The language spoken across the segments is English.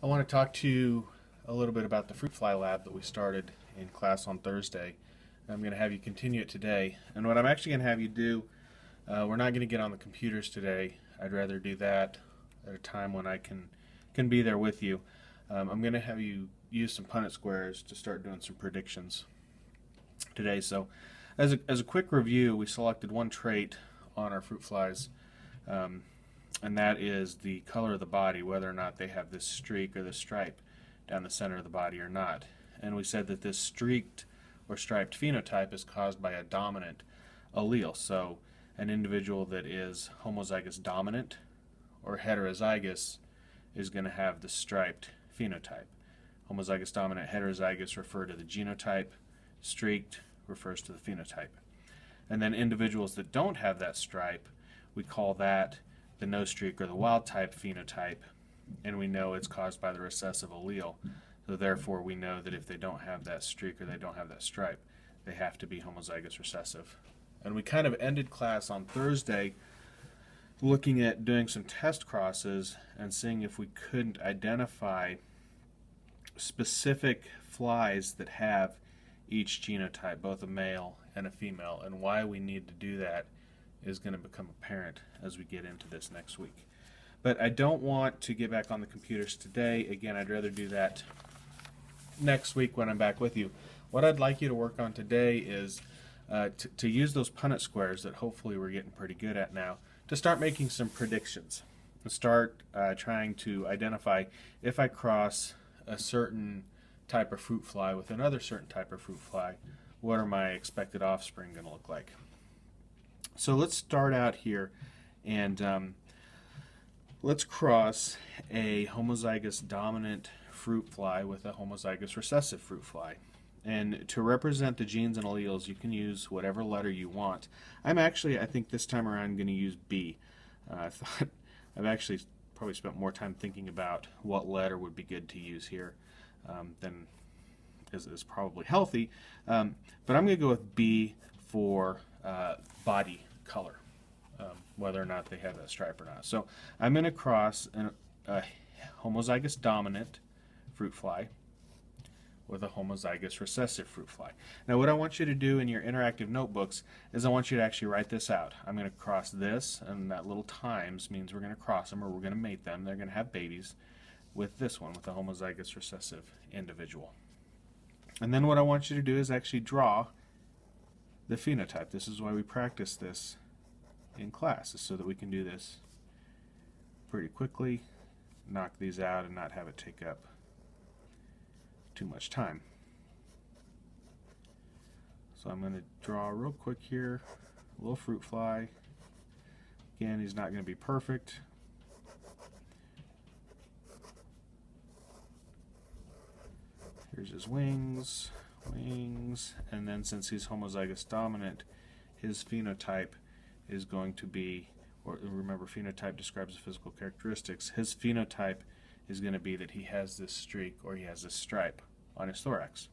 I want to talk to you a little bit about the fruit fly lab that we started in class on Thursday. I'm going to have you continue it today. And what I'm actually going to have you do, we're not going to get on the computers today. I'd rather do that at a time when I can be there with you. I'm going to have you use some Punnett squares to start doing some predictions today. So as a quick review, we selected one trait on our fruit flies, and that is the color of the body, whether or not they have this streak or this stripe down the center of the body or not. And we said that this streaked or striped phenotype is caused by a dominant allele. So an individual that is homozygous dominant or heterozygous is going to have the striped phenotype. Homozygous dominant, heterozygous refer to the genotype, streaked refers to the phenotype. And then individuals that don't have that stripe, we call that the no streak or the wild type phenotype, and we know it's caused by the recessive allele. So therefore we know that if they don't have that streak or they don't have that stripe, they have to be homozygous recessive. And we kind of ended class on Thursday looking at doing some test crosses and seeing if we couldn't identify specific flies that have each genotype, both a male and a female, and why we need to do that is going to become apparent as we get into this next week. But I don't want to get back on the computers today. Again, I'd rather do that next week when I'm back with you. What I'd like you to work on today is to use those Punnett squares that hopefully we're getting pretty good at now to start making some predictions and start trying to identify if I cross a certain type of fruit fly with another certain type of fruit fly, what are my expected offspring going to look like? So let's start out here and let's cross a homozygous dominant fruit fly with a homozygous recessive fruit fly. And to represent the genes and alleles, you can use whatever letter you want. I think this time around going to use B. I've actually probably spent more time thinking about what letter would be good to use here than is probably healthy. But I'm going to go with B for body color, whether or not they have that stripe or not. So I'm going to cross a homozygous dominant fruit fly with a homozygous recessive fruit fly. Now what I want you to do in your interactive notebooks is I want you to actually write this out. I'm going to cross this, and that little times means we're going to cross them or we're going to mate them. They're going to have babies with this one, with a homozygous recessive individual. And then what I want you to do is actually draw the phenotype. This is why we practice this in class, is so that we can do this pretty quickly, knock these out and not have it take up too much time. So I'm going to draw real quick here a little fruit fly. Again, he's not going to be perfect. Here's his wings, and then since he's homozygous dominant, his phenotype is going to be, or remember, phenotype describes the physical characteristics. His phenotype is going to be that he has this streak or he has this stripe on his thorax.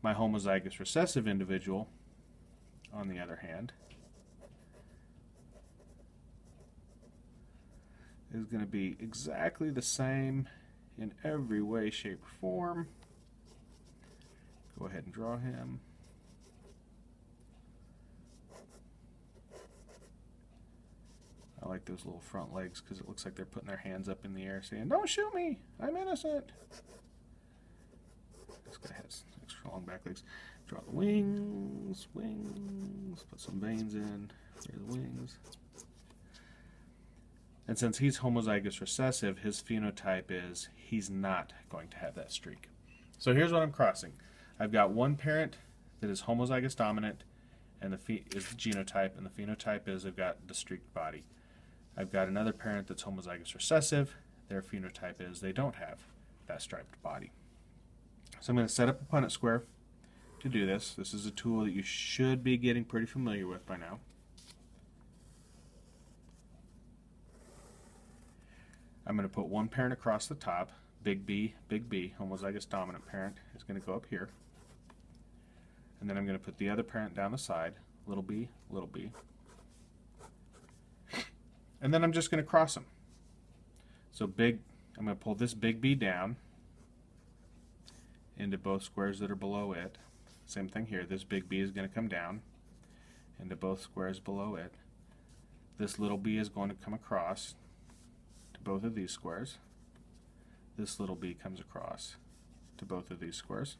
My homozygous recessive individual, on the other hand, is going to be exactly the same in every way, shape, or form. Go ahead and draw him. I like those little front legs because it looks like they're putting their hands up in the air saying, "Don't shoot me, I'm innocent." This guy has extra long back legs. Draw the wings, put some veins in. There's the wings. And since he's homozygous recessive, his phenotype is he's not going to have that streak. So here's what I'm crossing. I've got one parent that is homozygous dominant, and is the genotype, and the phenotype is they've got the streaked body. I've got another parent that's homozygous recessive. Their phenotype is they don't have that striped body. So I'm going to set up a Punnett square to do this. This is a tool that you should be getting pretty familiar with by now. I'm going to put one parent across the top, big B, homozygous dominant parent is going to go up here. And then I'm going to put the other parent down the side, little b, little b. And then I'm just going to cross them. So big I'm going to pull this big B down into both squares that are below it. Same thing here. This big B is going to come down into both squares below it. This little b is going to come across to both of these squares. This little b comes across to both of these squares.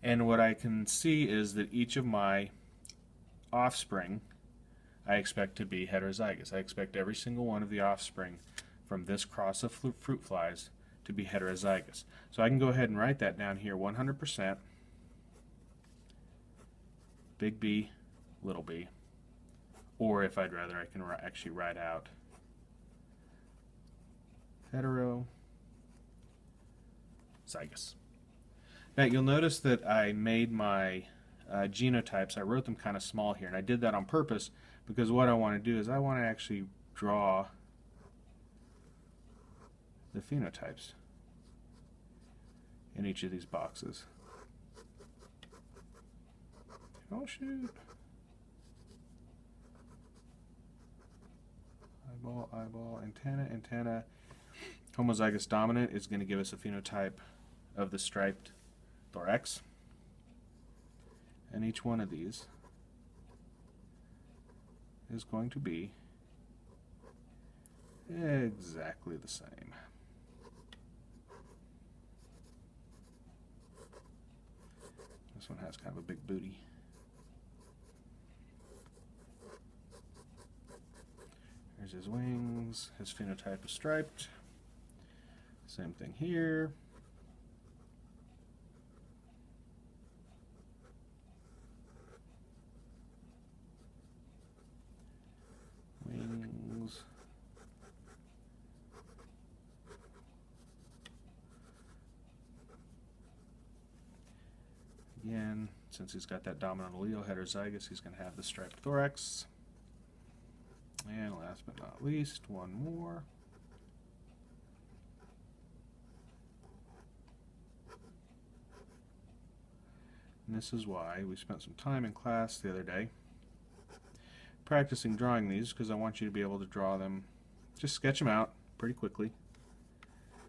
And what I can see is that each of my offspring I expect to be heterozygous. I expect every single one of the offspring from this cross of fruit flies to be heterozygous. So I can go ahead and write that down here, 100% big B, little b. Or if I'd rather, I can actually write out heterozygous. Now you'll notice that I made my genotypes, I wrote them kind of small here, and I did that on purpose because what I want to do is I want to actually draw the phenotypes in each of these boxes. Oh shoot. Eyeball, eyeball, antenna, antenna. Homozygous dominant is going to give us a phenotype of the striped thorax. And each one of these is going to be exactly the same. This one has kind of a big booty. Here's his wings. His phenotype is striped. Same thing here. Wings. Again, since he's got that dominant allele, heterozygous, he's going to have the striped thorax. And last but not least, one more. And this is why we spent some time in class the other day practicing drawing these, because I want you to be able to draw them, just sketch them out pretty quickly.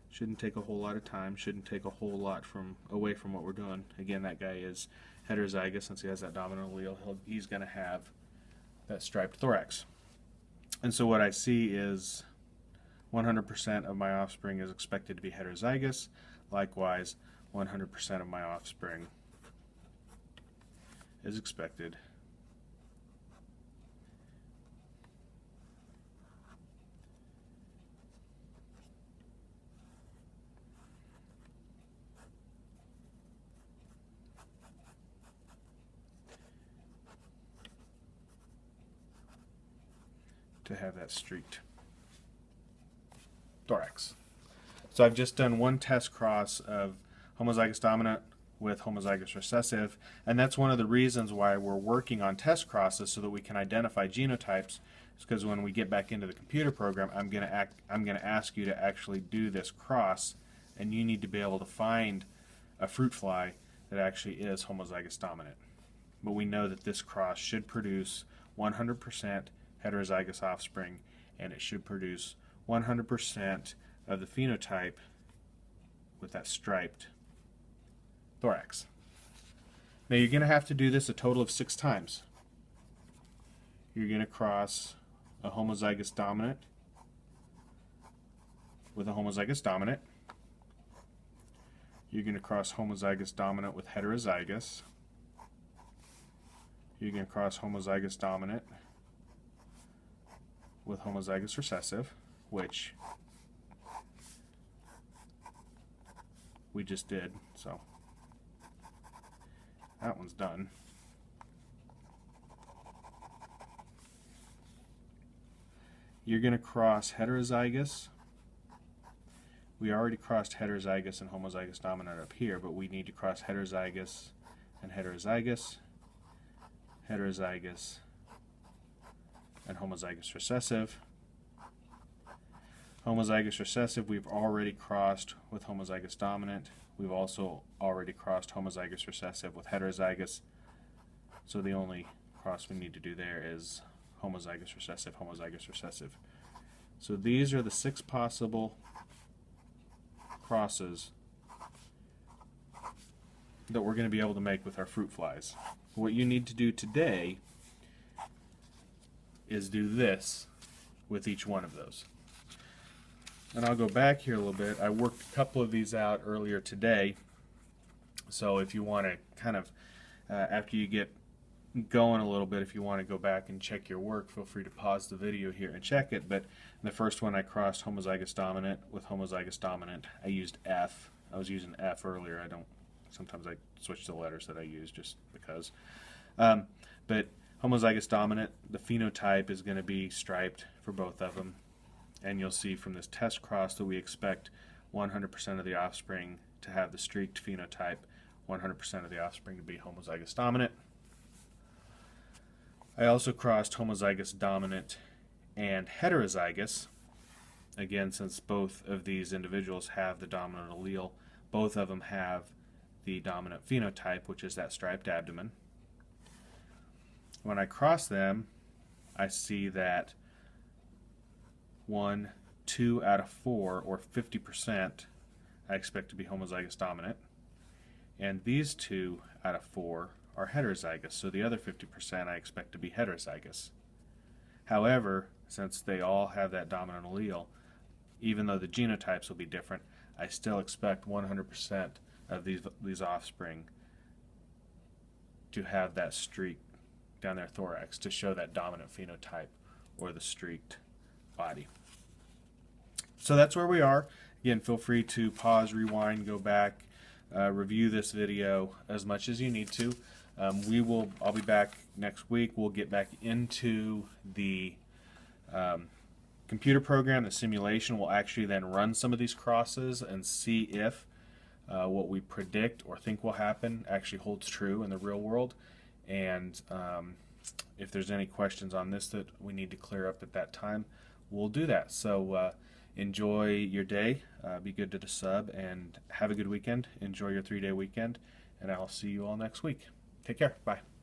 Shouldn't take a whole lot of time, shouldn't take a whole lot away from what we're doing. Again, that guy is heterozygous. Since he has that dominant allele, he's going to have that striped thorax. And so what I see is 100% of my offspring is expected to be heterozygous. Likewise, 100% of my offspring is expected to have that streaked thorax. So I've just done one test cross of homozygous dominant with homozygous recessive, and that's one of the reasons why we're working on test crosses, so that we can identify genotypes. It's because when we get back into the computer program, I'm going to ask you to actually do this cross, and you need to be able to find a fruit fly that actually is homozygous dominant. But we know that this cross should produce 100% heterozygous offspring, and it should produce 100% of the phenotype with that striped thorax. Now you're going to have to do this a total of 6 times. You're going to cross a homozygous dominant with a homozygous dominant. You're going to cross homozygous dominant with heterozygous. You're going to cross homozygous dominant with homozygous recessive, which we just did, so that one's done. You're going to cross heterozygous. We already crossed heterozygous and homozygous dominant up here, but we need to cross heterozygous and heterozygous, heterozygous and homozygous recessive. Homozygous recessive we've already crossed with homozygous dominant. We've also already crossed homozygous recessive with heterozygous. So the only cross we need to do there is homozygous recessive, homozygous recessive. So these are the 6 possible crosses that we're going to be able to make with our fruit flies. What you need to do today is do this with each one of those. And I'll go back here a little bit. I worked a couple of these out earlier today, so if you want to kind of, after you get going a little bit, if you want to go back and check your work, feel free to pause the video here and check it. But in the first one I crossed homozygous dominant with homozygous dominant. I used F. I was using F earlier. Sometimes I switch to the letters that I use just because. But homozygous dominant, the phenotype is going to be striped for both of them. And you'll see from this test cross that we expect 100% of the offspring to have the streaked phenotype, 100% of the offspring to be homozygous dominant. I also crossed homozygous dominant and heterozygous. Again, since both of these individuals have the dominant allele, both of them have the dominant phenotype, which is that striped abdomen. When I cross them, I see that 1, 2 out of 4, or 50%, I expect to be homozygous dominant. And these 2 out of 4 are heterozygous, so the other 50% I expect to be heterozygous. However, since they all have that dominant allele, even though the genotypes will be different, I still expect 100% of these offspring to have that streak down their thorax to show that dominant phenotype or the streaked body. So that's where we are. Again, feel free to pause, rewind, go back, review this video as much as you need to. I'll be back next week. We'll get back into the computer program, the simulation. We'll actually then run some of these crosses and see if what we predict or think will happen actually holds true in the real world. And if there's any questions on this that we need to clear up at that time, we'll do that. So enjoy your day. Be good to the sub and have a good weekend. Enjoy your 3-day weekend, and I'll see you all next week. Take care. Bye.